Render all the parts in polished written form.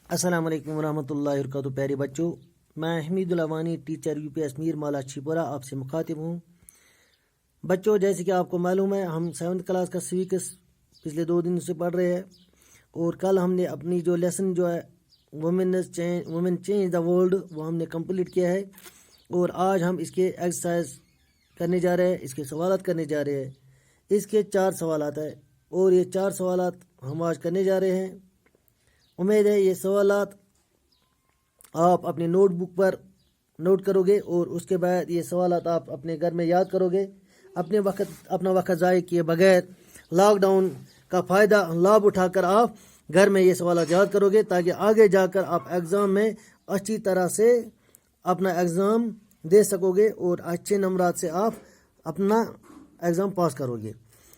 السلام علیکم ورحمۃ اللہ وبرکاتہ. پیارے بچوں، میں حمید الوانی ٹیچر UPS میر مالا چھیپورہ آپ سے مخاطب ہوں. بچوں، جیسے کہ آپ کو معلوم ہے، ہم 7th کلاس کا سویکس پچھلے 2 دن سے پڑھ رہے ہیں، اور کل ہم نے اپنی جو لیسن جو ہے وومن چینج دا ورلڈ وہ ہم نے کمپلیٹ کیا ہے، اور آج ہم اس کے ایکسرسائز کرنے جا رہے ہیں، اس کے سوالات کرنے جا رہے ہیں. اس کے 4 سوالات ہیں، اور یہ 4 سوالات ہم آج کرنے جا رہے ہیں. امید ہے یہ سوالات آپ اپنے نوٹ بک پر نوٹ کرو گے، اور اس کے بعد یہ سوالات آپ اپنے گھر میں یاد کرو گے. اپنا وقت ضائع کیے بغیر لاک ڈاؤن کا فائدہ لابھ اٹھا کر آپ گھر میں یہ سوالات یاد کرو گے، تاکہ آگے جا کر آپ ایگزام میں اچھی طرح سے اپنا ایگزام دے سکو گے، اور اچھے نمبرات سے آپ اپنا ایگزام پاس کرو گے.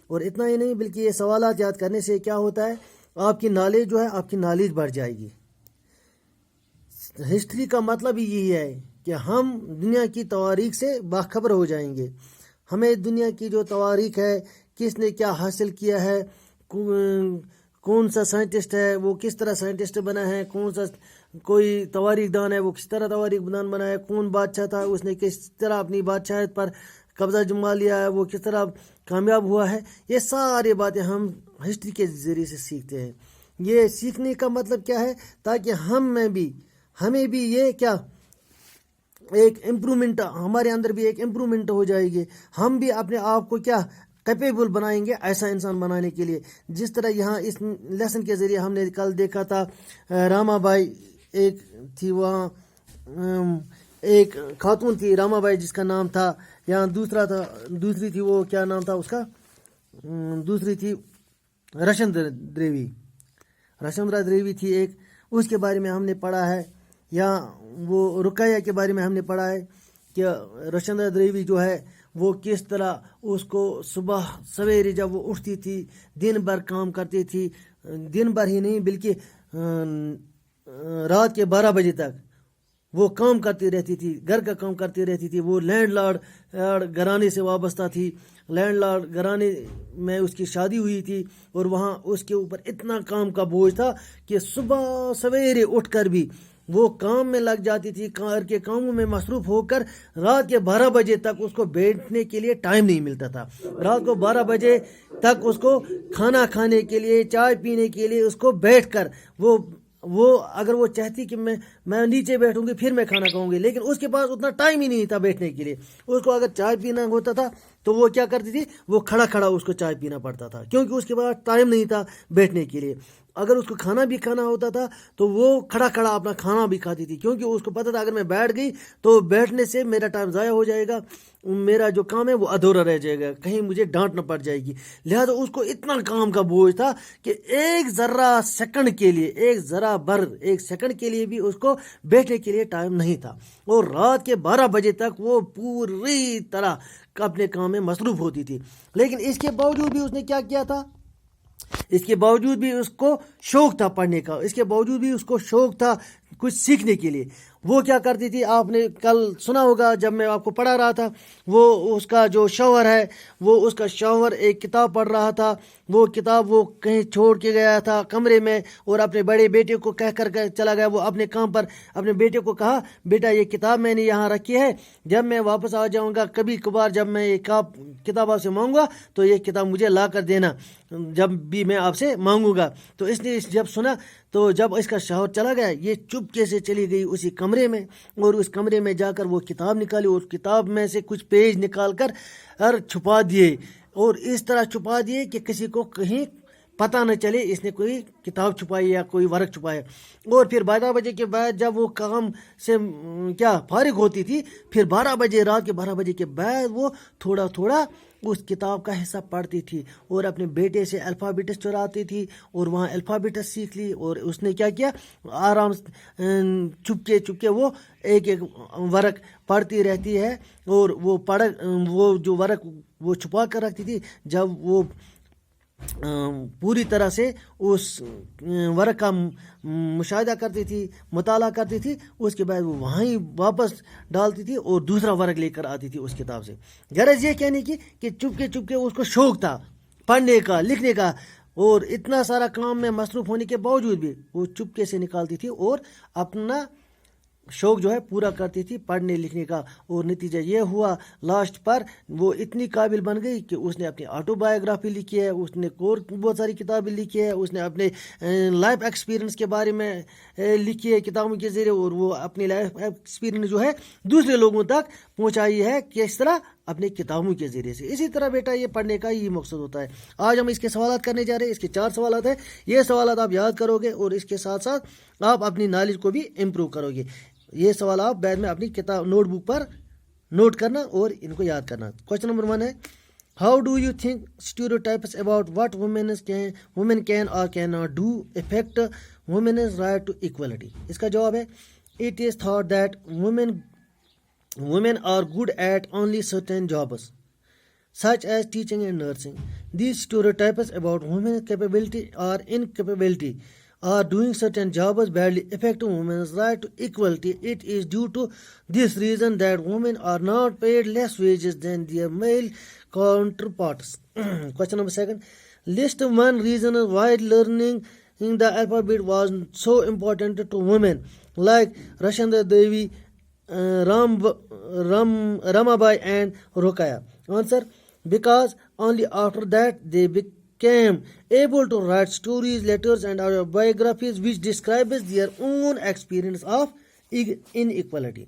اور اتنا ہی نہیں، بلکہ یہ سوالات یاد کرنے سے کیا ہوتا ہے، آپ کی نالج جو ہے، آپ کی نالج بڑھ جائے گی. ہسٹری کا مطلب ہی یہی ہے کہ ہم دنیا کی تواریخ سے باخبر ہو جائیں گے. ہمیں دنیا کی جو تواریخ ہے، کس نے کیا حاصل کیا ہے، کون سا سائنٹسٹ ہے وہ کس طرح سائنٹسٹ بنا ہے، کون سا کوئی تواریخ دان ہے وہ کس طرح تواریخ دان بنا ہے، کون بادشاہ تھا اس نے کس طرح اپنی بادشاہت پر قبضہ جما لیا ہے، وہ کس طرح کامیاب ہوا ہے. یہ ساری باتیں ہم ہسٹری کے ذریعے سے سیکھتے ہیں. یہ سیکھنے کا مطلب کیا ہے، تاکہ ہمیں بھی یہ کیا ایک امپرومنٹ، ہمارے اندر بھی ایک امپرومنٹ ہو جائے گی. ہم بھی اپنے آپ کو کیا کیپیبل بنائیں گے ایسا انسان بنانے کے لیے. جس طرح یہاں اس لیسن کے ذریعے ہم نے کل دیکھا تھا، راما بائی ایک تھی، وہاں ایک خاتون تھی راما بائی جس کا نام تھا، یہاں دوسری تھی، وہ کیا نام تھا اس کا، دوسری تھی رشندرا دیوی تھی ایک. اس کے بارے میں ہم نے پڑھا ہے. یا وہ رقیہ کے بارے میں ہم نے پڑھا ہے کہ رشندرا دیوی جو ہے وہ کس طرح اس کو صبح سویرے جب وہ اٹھتی تھی دن بھر کام کرتی تھی، دن بھر ہی نہیں بلکہ رات کے 12 بجے تک وہ کام کرتی رہتی تھی، گھر کا کام کرتی رہتی تھی. وہ لینڈ لارڈ گھرانے سے وابستہ تھی. لینڈ لارڈ گھرانے میں اس کی شادی ہوئی تھی، اور وہاں اس کے اوپر اتنا کام کا بوجھ تھا کہ صبح سویرے اٹھ کر بھی وہ کام میں لگ جاتی تھی. گھر کے کاموں میں مصروف ہو کر رات کے 12 بجے تک اس کو بیٹھنے کے لیے ٹائم نہیں ملتا تھا. رات کو 12 بجے تک اس کو کھانا کھانے کے لیے، چائے پینے کے لیے اس کو بیٹھ کر وہ اگر وہ چاہتی کہ میں نیچے بیٹھوں گی پھر میں کھانا کھاؤں گی، لیکن اس کے پاس اتنا ٹائم ہی نہیں تھا بیٹھنے کے لیے. اس کو اگر چائے پینا ہوتا تھا تو وہ کیا کرتی تھی، وہ کھڑا اس کو چائے پینا پڑتا تھا، کیونکہ اس کے پاس ٹائم نہیں تھا بیٹھنے کے لیے. اگر اس کو کھانا بھی کھانا ہوتا تھا تو وہ کھڑا اپنا کھانا بھی کھاتی تھی، کیونکہ اس کو پتہ تھا اگر میں بیٹھ گئی تو بیٹھنے سے میرا ٹائم ضائع ہو جائے گا، میرا جو کام ہے وہ ادھورا رہ جائے گا، کہیں مجھے ڈانٹ نہ پڑ جائے گی. لہذا اس کو اتنا کام کا بوجھ تھا کہ ایک سیکنڈ کے لیے بھی اس کو بیٹھنے کے لیے ٹائم نہیں تھا. اور رات کے 12 بجے تک وہ پوری طرح اپنے کام میں مصروف ہوتی تھی. لیکن اس کے باوجود بھی اس نے کیا کیا تھا، اس کے باوجود بھی اس کو شوق تھا پڑھنے کا، اس کے باوجود بھی اس کو شوق تھا کچھ سیکھنے کے لیے. وہ کیا کرتی تھی، آپ نے کل سنا ہوگا جب میں آپ کو پڑھا رہا تھا، وہ اس کا جو شوہر ہے، وہ اس کا شوہر ایک کتاب پڑھ رہا تھا. وہ کتاب وہ کہیں چھوڑ کے گیا تھا کمرے میں، اور اپنے بڑے بیٹے کو کہہ کر چلا گیا. وہ اپنے کام پر اپنے بیٹے کو کہا، بیٹا یہ کتاب میں نے یہاں رکھی ہے، جب میں واپس آ جاؤں گا کبھی کبھار جب میں یہ کتاب آپ سے مانگوں گا تو یہ کتاب مجھے لا کر دینا جب بھی میں آپ سے مانگوں گا. تو اس نے جب سنا، تو جب اس کا شوہر چلا گیا، یہ چپکے سے چلی گئی اسی کمرے میں، اور اس کمرے میں جا کر وہ کتاب نکالی، اور کتاب میں سے کچھ پیج نکال کر چھپا دیے، اور اس طرح چھپا دیے کہ کسی کو کہیں پتہ نہ چلے اس نے کوئی کتاب چھپائی یا کوئی ورق چھپایا. اور پھر 12 بجے کے بعد جب وہ کام سے فارغ ہوتی تھی، پھر رات کے 12 بجے کے بعد وہ تھوڑا اس کتاب کا حصہ پڑھتی تھی، اور اپنے بیٹے سے الفابیٹس چراتی تھی، اور وہاں الفابیٹس سیکھ لی. اور اس نے کیا کیا، آرام چپکے وہ ایک ورق پڑھتی رہتی ہے، اور وہ جو ورق وہ چھپا کر رکھتی تھی، جب وہ پوری طرح سے اس ورق کا مشاہدہ کرتی تھی، مطالعہ کرتی تھی، اس کے بعد وہ وہیں واپس ڈالتی تھی اور دوسرا ورق لے کر آتی تھی اس کتاب سے. غرض یہ کہنے کی کہ چپکے اس کو شوق تھا پڑھنے کا، لکھنے کا، اور اتنا سارا کام میں مصروف ہونے کے باوجود بھی وہ چپکے سے نکالتی تھی اور اپنا شوق جو ہے پورا کرتی تھی پڑھنے لکھنے کا. اور نتیجہ یہ ہوا لاسٹ پر وہ اتنی قابل بن گئی کہ اس نے اپنی آٹو بایوگرافی لکھی ہے, اس نے اور بہت ساری کتابیں لکھی ہے, اس نے اپنے لائف ایکسپیرینس کے بارے میں لکھی ہے کتابوں کے ذریعے, اور وہ اپنی لائف ایکسپیرینس جو ہے دوسرے لوگوں تک پہنچائی ہے کس طرح اپنے کتابوں کے ذریعے سے. اسی طرح بیٹا یہ پڑھنے کا یہ مقصد ہوتا ہے. آج ہم اس کے سوالات کرنے جا رہے ہیں. اس کے 4 سوالات ہیں. یہ سوالات آپ یاد کرو گے اور اس کے ساتھ ساتھ آپ اپنی نالج کو بھی امپروو کرو گے. یہ سوال آپ بعد میں اپنی کتاب نوٹ بک پر نوٹ کرنا اور ان کو یاد کرنا. کوشچن نمبر 1 ہے, how do you think stereotypes about what women can or can not do affect women's right to equality. اس کا جواب ہے, it is thought that women are good at only certain jobs such as teaching and nursing. These stereotypes about women's capability or incapability or doing certain jobs badly affect women's right to equality. It is due to this reason that women are not paid less wages than their male counterparts. Question number 2, list 1 reason why learning the alphabet was so important to women like Rashanda Devi, Ramabai and Rokaya. Answer, because only after that they became able to write stories, letters and biographies which describes their own experience of inequality.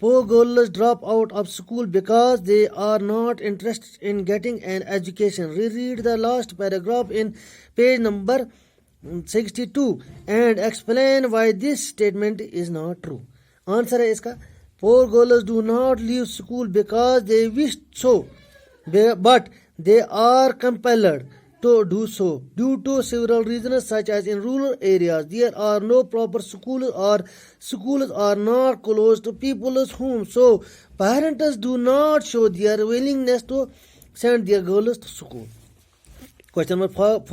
poor girls drop out of school because they are not interested in getting an education. Reread the last paragraph in page number 62 and explain why this statement is not true. Answer ہے اس کا, poor girls do not leave school because they wish so, but they are compelled to do so due to several reasons, such as in rural areas there are no proper schools or schools are not close to people's homes, so parents do not show their willingness to send their girls to school. Question number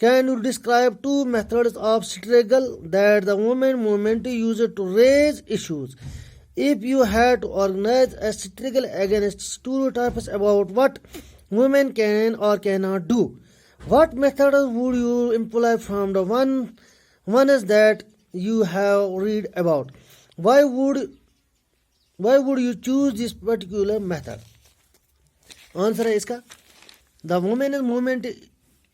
can you describe 2 methods of struggle that the women movement used to raise issues? If you had to organize a struggle against stereotypes about what women can or cannot do, what methods would you employ from the ones that you have read about? Why would you choose this particular method? Answer ہے اس کا, the women movement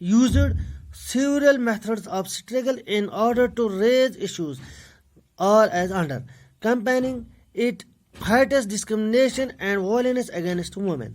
used several methods of struggle in order to raise issues are as under: campaigning, it fights discrimination and violence against women.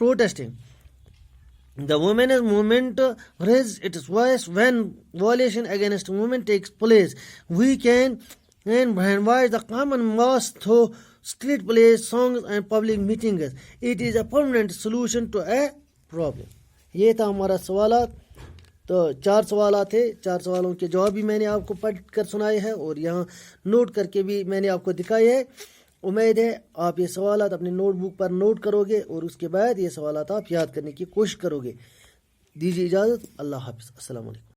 protesting. The women's movement raises its voice when violation against women takes place. We can invite the common mass through street plays, songs and public meetings. It is a permanent solution to a problem. یہ تھا ہمارا سوالات. تو 4 سوالات تھے. 4 سوالوں کے جواب بھی میں نے آپ کو پڑھ کر سنائے ہیں اور یہاں نوٹ کر کے بھی میں نے آپ کو دکھائے ہیں. امید ہے آپ یہ سوالات اپنے نوٹ بک پر نوٹ کرو گے اور اس کے بعد یہ سوالات آپ یاد کرنے کی کوشش کرو گے. دیجیے اجازت. اللہ حافظ. السلام علیکم.